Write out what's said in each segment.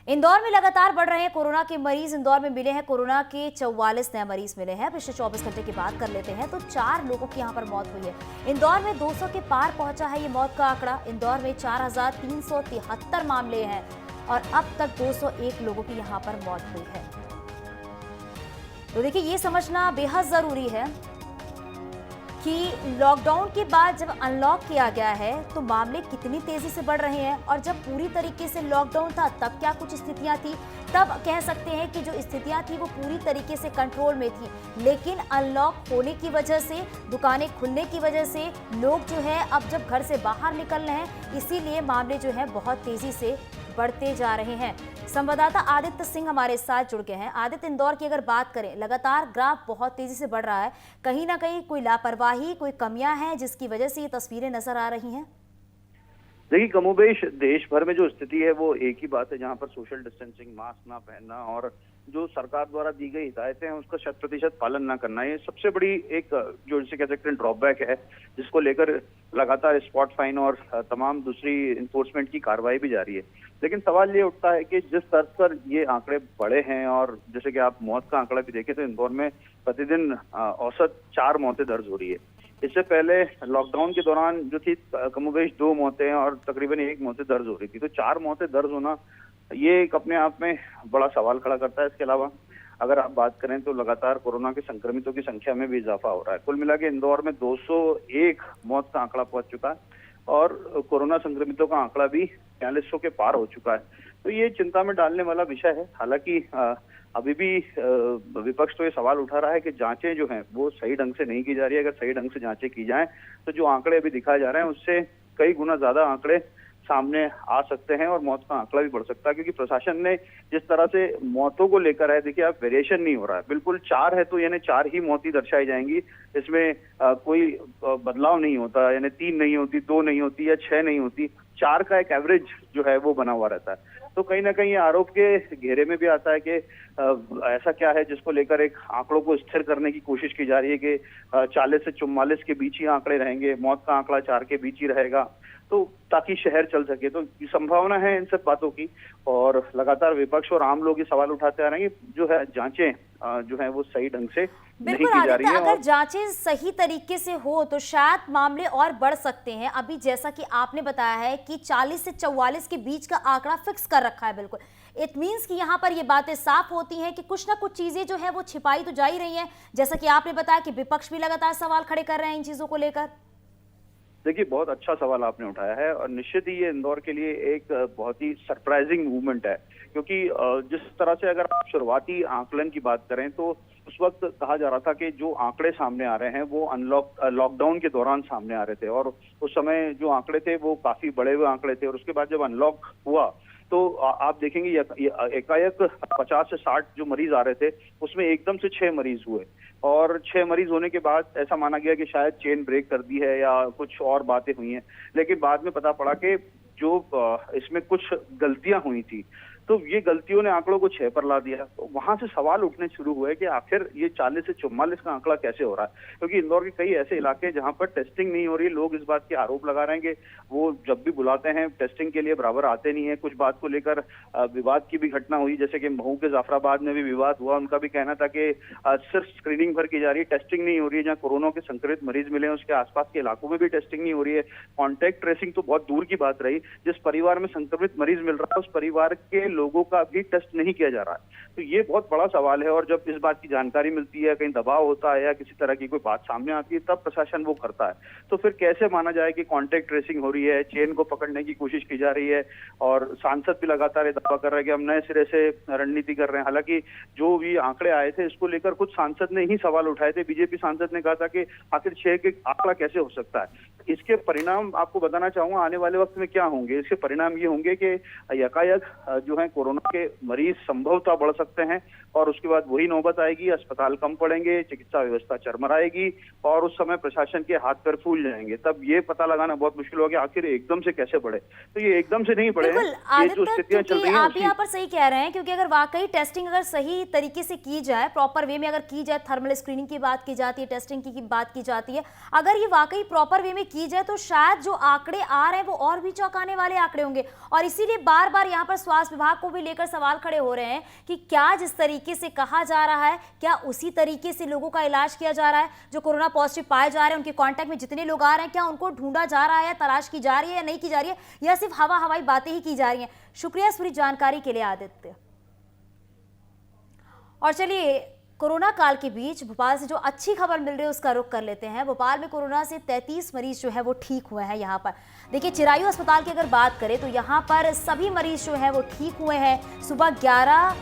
इंदौर में लगातार बढ़ रहे हैं कोरोना के मरीज। इंदौर में मिले हैं कोरोना के 44 नए मरीज मिले हैं। पिछले 24 घंटे की बात कर लेते हैं तो 4 लोगों की यहां पर मौत हुई है। इंदौर में 200 के पार पहुंचा है ये मौत का आंकड़ा। इंदौर में 4373 मामले हैं और अब तक 201 लोगों की यहां पर मौत हुई है। तो देखिए, ये समझना बेहद जरूरी है कि लॉकडाउन के बाद जब अनलॉक किया गया है तो मामले कितनी तेजी से बढ़ रहे हैं, और जब पूरी तरीके से लॉकडाउन था तब क्या कुछ स्थितियां थी। तब कह सकते हैं कि जो स्थितियां थी वो पूरी तरीके से कंट्रोल में थी, लेकिन अनलॉक होने की वजह से, दुकानें खुलने की वजह से लोग जो है अब जब घर से बाहर निकल रहे हैं, इसीलिए मामले जो है बहुत तेजी से बढ़ते जा रहे हैं। संवाददाता आदित्य सिंह हमारे साथ जुड़ गए हैं। आदित्य, इंदौर की अगर बात करें, लगातार ग्राफ बहुत तेजी से बढ़ रहा है। कहीं ना कहीं कोई लापरवाही, कोई कमियां हैं जिसकी वजह से ये तस्वीरें नजर आ रही हैं? देखिए, कमोबेश देश भर में जो स्थिति है वो एक ही बात है, जहां पर सोशल डिस्टेंसिंग, मास्क ना पहनना और जो सरकार द्वारा दी गई हिदायतें हैं उसका 100% पालन ना करना, ये सबसे बड़ी एक जो जिसे कह सकते हैं ड्रॉबैक है, जिसको लेकर लगातार स्पॉट फाइन और तमाम दूसरी इन्फोर्समेंट की कार्रवाई भी जारी है। लेकिन सवाल ये उठता है कि जिस तर्ज पर ये आंकड़े बढ़े हैं, और जैसे कि आप मौत का आंकड़ा भी देखें तो इंदौर में प्रतिदिन औसत 4 मौतें दर्ज हो रही है। इससे पहले लॉकडाउन के दौरान जो थी कमोबेश 2 मौतें और तकरीबन 1 मौतें दर्ज हो रही थी, तो 4 मौतें दर्ज होना ये एक अपने आप में बड़ा सवाल खड़ा करता है। इसके अलावा अगर आप बात करें तो लगातार कोरोना के संक्रमितों की संख्या में भी इजाफा हो रहा है। कुल मिला के इंदौर में 201 मौत का आंकड़ा पहुंच चुका है और कोरोना संक्रमितों का आंकड़ा भी 4300 के पार हो चुका है। तो ये चिंता में डालने वाला विषय है। हालांकि अभी भी विपक्ष तो ये सवाल उठा रहा है कि जांचें जो हैं वो सही ढंग से नहीं की जा रही है। अगर सही ढंग से जांचें की जाएं तो जो आंकड़े अभी दिखाए जा रहे हैं उससे कई गुना ज्यादा आंकड़े सामने आ सकते हैं और मौत का आंकड़ा भी बढ़ सकता है, क्योंकि प्रशासन ने जिस तरह से मौतों को लेकर है, देखिए आप, वेरिएशन नहीं हो रहा है। बिल्कुल 4 है तो यानी 4 ही मौतें दर्शाई जाएंगी, इसमें कोई बदलाव नहीं होता, यानी 3 नहीं होती, 2 नहीं होती या 6 नहीं होती, 4 का एक एवरेज जो है वो बना हुआ रहता है। तो कहीं ना कहीं ये आरोप के घेरे में भी आता है कि ऐसा क्या है जिसको लेकर एक आंकड़ों को स्थिर करने की कोशिश की जा रही है कि 40 से 44 के बीच ही आंकड़े रहेंगे, मौत का आंकड़ा 4 के बीच ही रहेगा, तो ताकि शहर चल सके। तो संभावना है इन सब बातों की, और लगातार विपक्ष और आम लोग ये सवाल उठाते आ रहे हैं कि जो है जांचें जो है वो सही ढंग से नहीं की जा रही है। अगर जांचें सही तरीके से हो तो शायद मामले और बढ़ सकते हैं। अभी जैसा कि आपने बताया है कि 40 से 44 के बीच का आंकड़ा फिक्स कर रखा है, बिल्कुल इट मींस कि यहाँ पर ये बातें साफ होती हैं कि कुछ ना कुछ चीजें जो है वो छिपाई तो जा ही रही हैं, जैसा कि आपने बताया कि विपक्ष भी लगातार सवाल खड़े कर रहे हैं इन चीजों को लेकर। देखिए, बहुत अच्छा सवाल आपने उठाया है और निश्चित ही ये इंदौर के लिए एक बहुत ही सरप्राइजिंग मूवमेंट है, क्योंकि जिस तरह से अगर आप शुरुआती आंकलन की बात करें तो उस वक्त कहा जा रहा था कि जो आंकड़े सामने आ रहे हैं वो लॉकडाउन के दौरान सामने आ रहे थे, और उस समय जो आंकड़े थे वो काफी बड़े हुए आंकड़े थे। और उसके बाद जब अनलॉक हुआ तो आप देखेंगे एकाएक 50 से 60 जो मरीज आ रहे थे उसमें एकदम से 6 मरीज हुए, और 6 मरीज होने के बाद ऐसा माना गया कि शायद चेन ब्रेक कर दी है या कुछ और बातें हुई हैं। लेकिन बाद में पता पड़ा कि जो इसमें कुछ गलतियां हुई थी, तो ये गलतियों ने आंकड़ों को 6 पर ला दिया। तो वहां से सवाल उठने शुरू हुए कि आखिर ये 40 से 44 का आंकड़ा कैसे हो रहा है, क्योंकि इंदौर के कई ऐसे इलाके हैं जहां पर टेस्टिंग नहीं हो रही। लोग इस बात के आरोप लगा रहे हैं कि वो जब भी बुलाते हैं टेस्टिंग के लिए बराबर आते नहीं है। कुछ बात को लेकर विवाद की भी घटना हुई, जैसे कि महू के जाफराबाद में भी विवाद हुआ। उनका भी कहना था कि सिर्फ स्क्रीनिंग भर की जा रही है, टेस्टिंग नहीं हो रही है। जहाँ कोरोना के संक्रमित मरीज मिले हैं उसके आसपास के इलाकों में भी टेस्टिंग नहीं हो रही है। कॉन्टैक्ट ट्रेसिंग तो बहुत दूर की बात रही, जिस परिवार में संक्रमित मरीज मिल रहा है उस परिवार के लोगों का भी टेस्ट नहीं किया जा रहा है। तो ये बहुत बड़ा सवाल है, और जब इस बात की जानकारी मिलती है, कहीं दबाव होता है या किसी तरह की कोई बात सामने आती है, तब प्रशासन वो करता है। तो फिर कैसे माना जाए कि कॉन्टैक्ट ट्रेसिंग हो रही है, चेन को पकड़ने की कोशिश की जा रही है, और सांसद भी लगातार ये दावा कर रहे हैं कि हम नए सिरे से रणनीति कर रहे हैं। हालांकि जो भी आंकड़े आए थे इसको लेकर कुछ सांसद ने ही सवाल उठाए थे। बीजेपी सांसद ने कहा था कि आखिर 6 के आंकड़ा कैसे हो सकता है। इसके परिणाम आपको बताना चाहूंगा आने वाले वक्त में क्या होंगे। इसके परिणाम ये होंगे कि यकायक जो है कोरोना के मरीज संभवतः बढ़ सकते हैं, और उसके बाद वही नौबत आएगी, अस्पताल कम पड़ेंगे, चिकित्सा व्यवस्था चरमराएगी, और उस समय प्रशासन के हाथ पैर फूल जाएंगे। तब ये पता लगाना बहुत मुश्किल होगा आखिर एकदम से कैसे बढ़े। तो ये एकदम से नहीं बढ़े, ये जो स्थितियां चल रही हैं आप यहाँ पर सही कह रहे हैं, क्योंकि अगर वाकई टेस्टिंग अगर सही तरीके से की जाए, प्रॉपर वे में अगर की जाए, थर्मल स्क्रीनिंग की बात की जाती है, टेस्टिंग की बात की जाती है, अगर ये वाकई प्रॉपर वे में की जाए तो शायद जो आंकड़े आ रहे हैं वो और भी चौंकाने वाले आंकड़े होंगे। और इसीलिए बार बार यहाँ पर स्वास्थ्य विभाग को भी लेकर सवाल खड़े हो रहे हैं कि क्या जिस तरीके से कहा जा रहा है, क्या उसी तरीके से लोगों का इलाज किया जा रहा है? जो कोरोना पॉजिटिव पाए जा रहे हैं, उनके कॉन्टैक्ट में जितने लोग आ रहे हैं, क्या उनको ढूंढा जा रहा है या तलाश की जा रही है या नहीं की जा रही है, या सिर्फ हवाई बातें ही की जा रही हैं? शुक्रिया इस पूरी जानकारी के लिए आदित्य। और चलिए, कोरोना काल के बीच भोपाल से जो अच्छी खबर मिल रही है उसका रुख कर लेते हैं। भोपाल में कोरोना से 33 मरीज जो है वो ठीक हुए हैं। यहाँ पर देखिए, चिरायू अस्पताल की अगर बात करें तो यहाँ पर सभी मरीज जो है वो ठीक हुए हैं। सुबह 11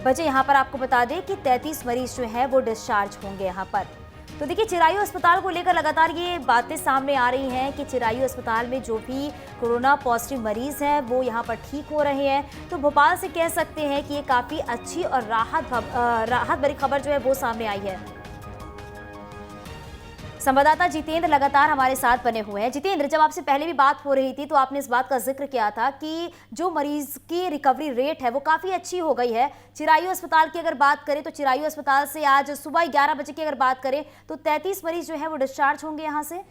बजे यहाँ पर आपको बता दें कि 33 मरीज जो है वो डिस्चार्ज होंगे यहाँ पर। तो देखिए, चिरायू अस्पताल को लेकर लगातार ये बातें सामने आ रही हैं कि चिरायू अस्पताल में जो भी कोरोना पॉजिटिव मरीज हैं वो यहाँ पर ठीक हो रहे हैं। तो भोपाल से कह सकते हैं कि ये काफ़ी अच्छी और राहत भरी खबर जो है वो सामने आई है। संवाददाता जितेंद्र लगातार हमारे साथ बने हुए हैं। जितेंद्र, जब आपसे पहले भी बात हो रही थी तो आपने इस बात का जिक्र किया था कि जो मरीज की रिकवरी रेट है वो काफ़ी अच्छी हो गई है। चिरायू अस्पताल की अगर बात करें तो चिरायू अस्पताल से आज सुबह 11 बजे की अगर बात करें तो 33 मरीज जो है वो डिस्चार्ज होंगे यहाँ से।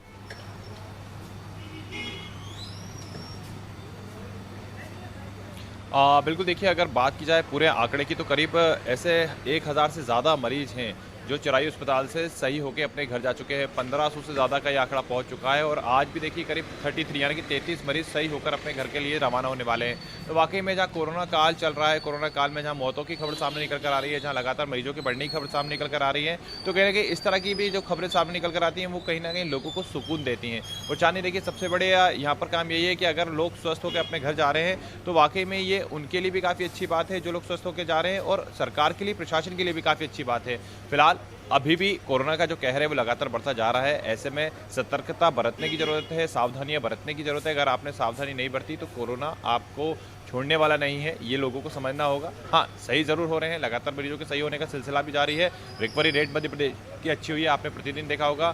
बिल्कुल, देखिए, अगर बात की जाए पूरे आंकड़े की तो करीब ऐसे 1000 से ज़्यादा मरीज हैं जो चिरायू अस्पताल से सही होकर अपने घर जा चुके हैं। 1500 से ज़्यादा का ये आंकड़ा पहुंच चुका है और आज भी देखिए करीब 33 यानी कि 33 मरीज सही होकर अपने घर के लिए रवाना होने वाले हैं। तो वाकई में जहाँ कोरोना काल चल रहा है, कोरोना काल में जहाँ मौतों की खबर सामने निकल कर आ रही है, जहाँ लगातार मरीजों की बढ़ने की खबर सामने निकल कर आ रही है, तो कहीं ना कहीं इस तरह की भी जो खबरें सामने निकल कर आती हैं वो कहीं ना कहीं लोगों को सुकून देती हैं। और चाहने देखिए, सबसे बड़े यहाँ पर काम यही है कि अगर लोग स्वस्थ होकर अपने घर जा रहे हैं तो वाकई में ये उनके लिए भी काफ़ी अच्छी बात है जो लोग स्वस्थ होकर जा रहे हैं, और सरकार के लिए, प्रशासन के लिए भी काफ़ी अच्छी बात है। फिलहाल अभी भी कोरोना का जो कहर है वो लगातार बढ़ता जा रहा है। ऐसे में सतर्कता बरतने की जरूरत है, सावधानियां बरतने की जरूरत है। अगर आपने सावधानी नहीं बरती तो कोरोना आपको छोड़ने वाला नहीं है, ये लोगों को समझना होगा। हाँ, सही जरूर हो रहे हैं, लगातार मरीजों के सही होने का सिलसिला भी जारी है। रिकवरी रेट मध्य प्रदेश की अच्छी हुई है, आपने प्रतिदिन देखा होगा।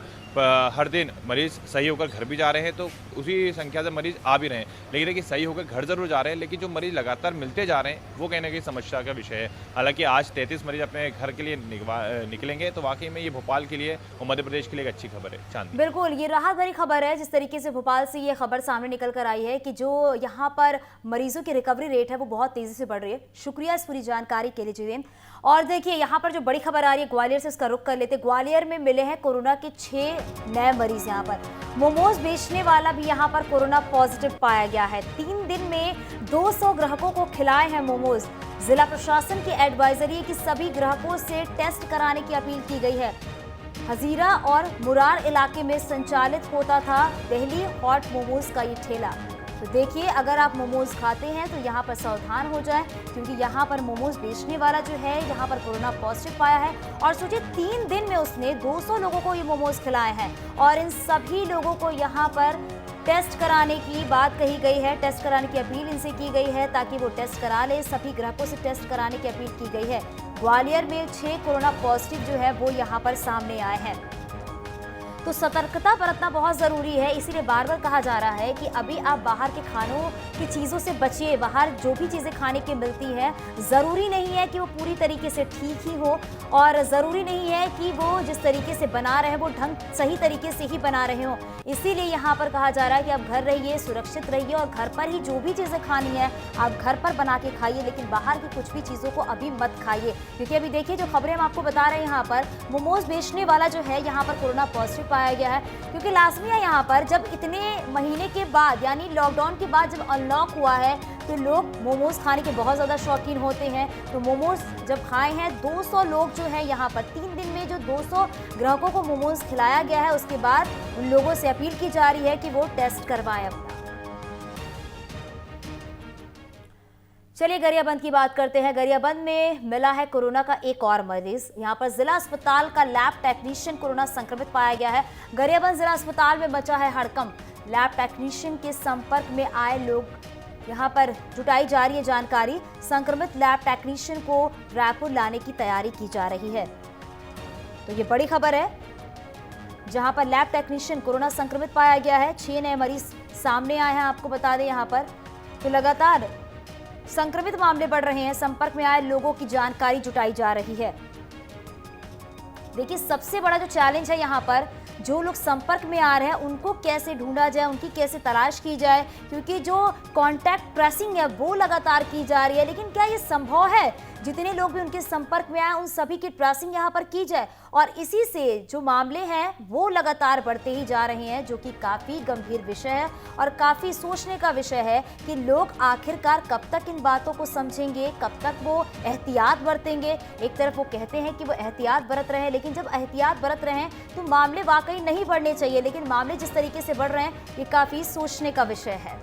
हर दिन मरीज सही होकर घर भी जा रहे हैं, तो उसी संख्या से मरीज आ भी रहे हैं। लेकिन देखिए, सही होकर घर जरूर जा रहे हैं, लेकिन जो मरीज लगातार मिलते जा रहे हैं वो कहीं ना कहीं समस्या का विषय है। हालांकि आज 33 मरीज अपने घर के लिए निकलेंगे, तो वाकई में ये भोपाल के लिए और मध्य प्रदेश के लिए एक अच्छी खबर है। चांद, बिल्कुल, ये राहत भरी खबर है। जिस तरीके से भोपाल से ये खबर सामने निकल कर आई है कि जो यहाँ पर मरीजों की रिकवरी रेट है वो बहुत तेजी से बढ़ रही है। शुक्रिया इस पूरी जानकारी के लिए जितेंद्र। और देखिए, यहाँ पर जो बड़ी खबर आ रही है ग्वालियर से, उसका रुख कर लेते। ग्वालियर में मिले हैं कोरोना के 6 नए मरीज। यहाँ पर मोमोज बेचने वाला भी यहाँ पर कोरोना पॉजिटिव पाया गया है। 3 दिन में 200 ग्राहकों को खिलाए हैं मोमोज। जिला प्रशासन की एडवाइजरी है कि सभी ग्राहकों से टेस्ट कराने की अपील की गई है। हजीरा और मुरार इलाके में संचालित होता था दिल्ली हॉट मोमोज का ये ठेला। तो देखिए, अगर आप मोमोज खाते हैं तो यहाँ पर सावधान हो जाएं, क्योंकि यहाँ पर मोमोज बेचने वाला जो है यहाँ पर कोरोना पॉजिटिव पाया है। और सोचिए, 3 दिन में उसने 200 लोगों को ये मोमोज खिलाए हैं और इन सभी लोगों को यहाँ पर टेस्ट कराने की बात कही गई है। टेस्ट कराने की अपील इनसे की गई है ताकि वो टेस्ट करा ले। सभी ग्राहकों से टेस्ट कराने की अपील की गई है। ग्वालियर में 6 कोरोना पॉजिटिव जो है वो यहाँ पर सामने आए हैं। तो सतर्कता बरतना बहुत ज़रूरी है। इसीलिए बार बार कहा जा रहा है कि अभी आप बाहर के खानों की चीज़ों से बचिए। बाहर जो भी चीज़ें खाने की मिलती हैं, ज़रूरी नहीं है कि वो पूरी तरीके से ठीक ही हो, और ज़रूरी नहीं है कि वो जिस तरीके से बना रहे हैं वो सही तरीके से ही बना रहे हों। इसीलिए यहाँ पर कहा जा रहा है कि आप घर रहिए, सुरक्षित रहिए, और घर पर ही जो भी चीज़ें खानी है आप घर पर बना के खाइए, लेकिन बाहर की कुछ भी चीज़ों को अभी मत खाइए। क्योंकि अभी देखिए, जो खबरें हम आपको बता रहे हैं, यहाँ पर मोमोज बेचने वाला जो है यहाँ पर कोरोना पॉजिटिव पाया गया है। क्योंकि लाजमी है यहाँ पर, जब इतने महीने के बाद यानी लॉकडाउन के बाद जब अनलॉक हुआ है तो लोग मोमोज खाने के बहुत ज़्यादा शौकीन होते हैं। तो मोमोज जब खाए हैं 200 लोग जो है यहाँ पर 3 दिन में जो 200 ग्राहकों को मोमोज खिलाया गया है, उसके बाद उन लोगों से अपील की जा रही है कि वो टेस्ट करवाएं अपना। चलिए, गरियाबंद की बात करते हैं। गरियाबंद में मिला है कोरोना का एक और मरीज। यहाँ पर जिला अस्पताल का लैब टेक्नीशियन कोरोना संक्रमित पाया गया है। गरियाबंद जिला अस्पताल में मचा है हड़कंप। लैब टेक्नीशियन के संपर्क में आए लोग यहाँ पर जुटाई जा रही है जानकारी। संक्रमित लैब टेक्नीशियन को रायपुर लाने की तैयारी की जा रही है। तो ये बड़ी खबर है, जहां पर लैब टेक्नीशियन कोरोना संक्रमित पाया गया है। 6 नए मरीज सामने आए हैं, आपको बता दें यहाँ पर। तो लगातार संक्रमित मामले बढ़ रहे हैं। संपर्क में आए लोगों की जानकारी जुटाई जा रही है। देखिए, सबसे बड़ा जो चैलेंज है यहाँ पर, जो लोग संपर्क में आ रहे हैं उनको कैसे ढूंढा जाए, उनकी कैसे तलाश की जाए, क्योंकि जो कॉन्टैक्ट ट्रेसिंग है वो लगातार की जा रही है। लेकिन क्या ये संभव है जितने लोग भी उनके संपर्क में आए उन सभी की ट्रेसिंग यहाँ पर की जाए? और इसी से जो मामले हैं वो लगातार बढ़ते ही जा रहे हैं, जो कि काफ़ी गंभीर विषय है और काफ़ी सोचने का विषय है कि लोग आखिरकार कब तक इन बातों को समझेंगे, कब तक वो एहतियात बरतेंगे। एक तरफ वो कहते हैं कि वो एहतियात बरत रहे हैं, लेकिन जब एहतियात बरत रहे हैं तो मामले वाकई नहीं बढ़ने चाहिए, लेकिन मामले जिस तरीके से बढ़ रहे हैं ये काफ़ी सोचने का विषय है।